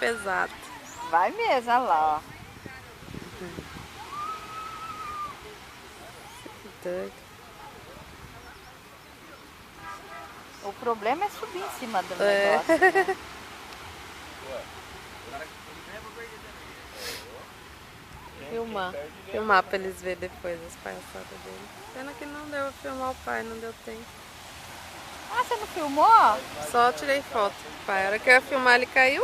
pesado. Vai mesmo, olha lá, ó. Doido. O problema é subir em cima do É. negócio, né? Filmar pra eles verem depois as palhaçadas dele. Pena que não deu pra filmar o pai, não deu tempo. Ah, você não filmou? Só tirei foto do pai. A hora que eu ia filmar, ele caiu.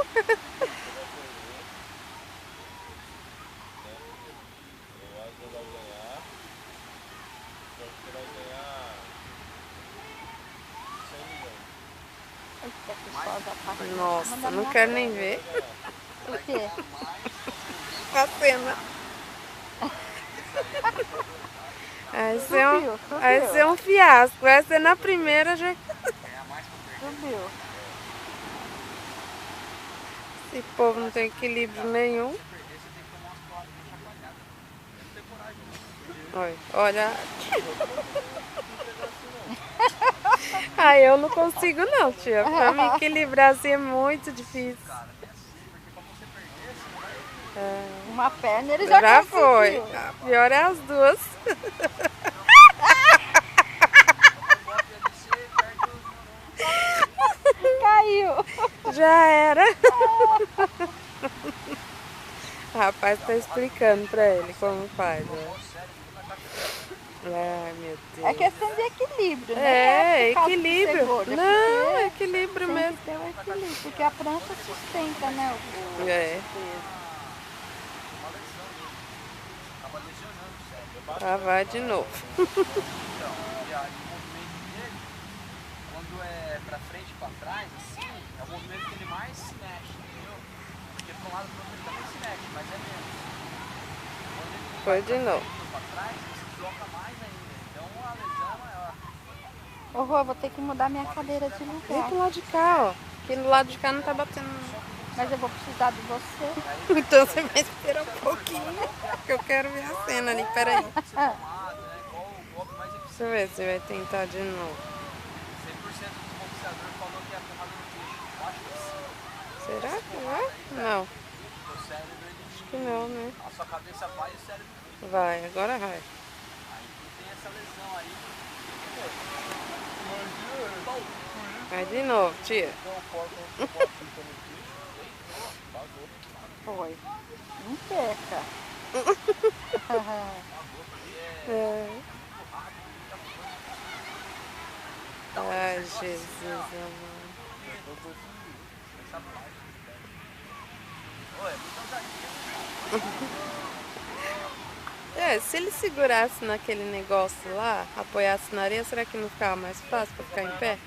Eita, que sol já tá aqui em cima Nossa, da não minha quero cara. nem ver O quê? a cena. Subiu. Vai ser um fiasco. Vai ser na primeira já. Subiu. Esse povo não tem equilíbrio nenhum. Olha. Ai, eu não consigo não, tia. Pra me equilibrar assim é muito difícil. Uma perna ele já Já conseguiu. foi. A pior é as duas. Caiu. Já era. O rapaz tá explicando pra ele como faz. Ó. Ai, meu Deus. É questão de equilíbrio, né? É, Por causa de ser equilíbrio. gorda, Não, porque equilíbrio tem mesmo. que ter o equilíbrio, porque a prancha sustenta, né? O É. peso. Lá vai de novo. Então, e aí o movimento dele, quando é pra frente e pra trás, assim, é o movimento que ele mais se mexe, entendeu? Porque pra um lado e pro outro ele também se mexe, mas é menos. Quando ele Foi vai de pra novo. frente ou pra trás, ele se desloca mais ainda. Então a lesão é maior. Ô, Rô, vou ter que mudar minha cadeira de Vem lugar. pro lado de cá, ó. Aqui do lado de cá não tá batendo. Mas eu vou precisar de você. Então você vai esperar um pouquinho. Que eu quero ver a cena ali. Peraí. Deixa eu ver se vai tentar de novo. 100% do boxeador falou que é a porrada no queixo. Eu acho que sim. Será que vai? Não. O cérebro, ele, Acho que não, né? a sua cabeça vai e o cérebro fica. Vai, agora vai. Aí tem essa lesão aí. Vai de novo, tia. Foi. Não perca. É. Ai, Jesus amado. É, se ele segurasse naquele negócio lá, apoiasse na areia, será que não ficava mais fácil pra ficar em pé?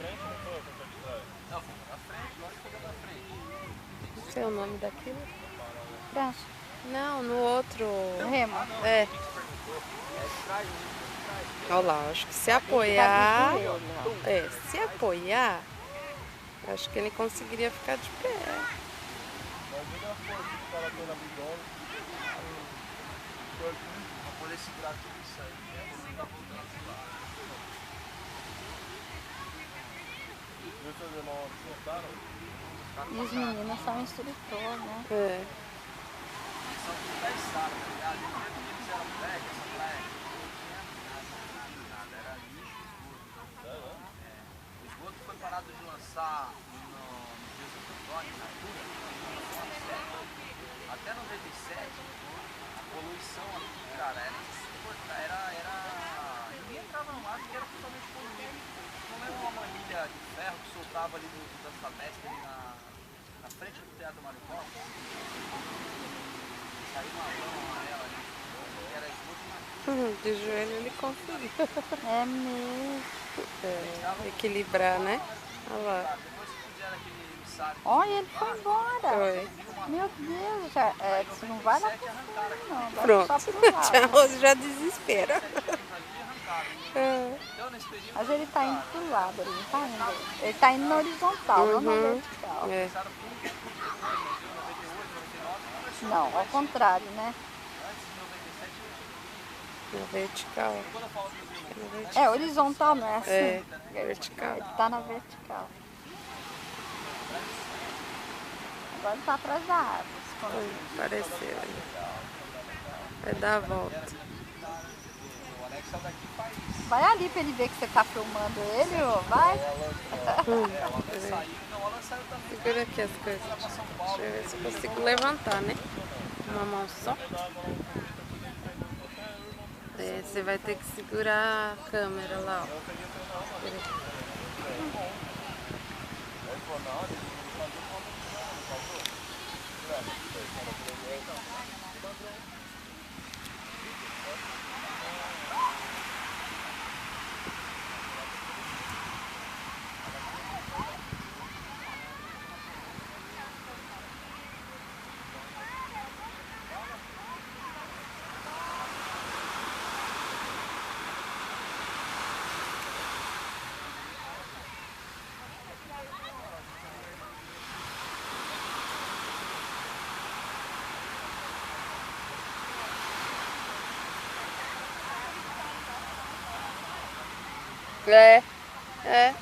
Não sei o nome daquilo. Prancha. Não, no outro. Remo. É. Olha lá, acho que se apoiar. É, se apoiar, acho que ele conseguiria ficar de pé. Pra poder segurar tudo isso aí, né? Você tá voltando pro lado. E os meninos são instrutor, né? É. Eles são tudo da Sara, tá ligado? E mesmo que eles eram moleque, essa praia aqui não tinha nada. Era lixo e esgoto. O esgoto foi parado de lançar no Rio Santo Antônio, na Cura, em 1997. Até 97, a poluição aqui, cara, era insuportável. Ninguém entrava no mar porque era totalmente poluído. Não lembra uma manilha de ferro que soltava ali da Sabesp ali na frente do Teatro Maricó? Saiu uma lama amarela ali, que era esgoto na De joelho ele conseguiu. É mesmo. É, equilibrar, né? Olha lá. Depois que fizeram aquele ensaio, Olha, ele foi embora. Foi. Meu Deus, já, isso não vai lá pra cima, não. Vai Pronto. só pro lado. Tia Rose já desespera. É. então nesse período Mas ele tá indo pro lado, ele não tá indo. Ele tá indo na horizontal, não na vertical. É. Não, ao contrário, né? Na vertical. É horizontal, não é assim? É, vertical. Ele tá na vertical. Agora tá atrás da árvore. Apareceu aí. Vai dar a volta. O Alex saiu daqui faz. Vai ali pra ele ver que você tá filmando ele, ó. Vai. O Alan saiu. Não, o Alan saiu também. Segura aqui as coisas. Deixa eu ver se eu consigo levantar, né? Uma mão só. É, você vai ter que segurar a câmera lá, ó. É.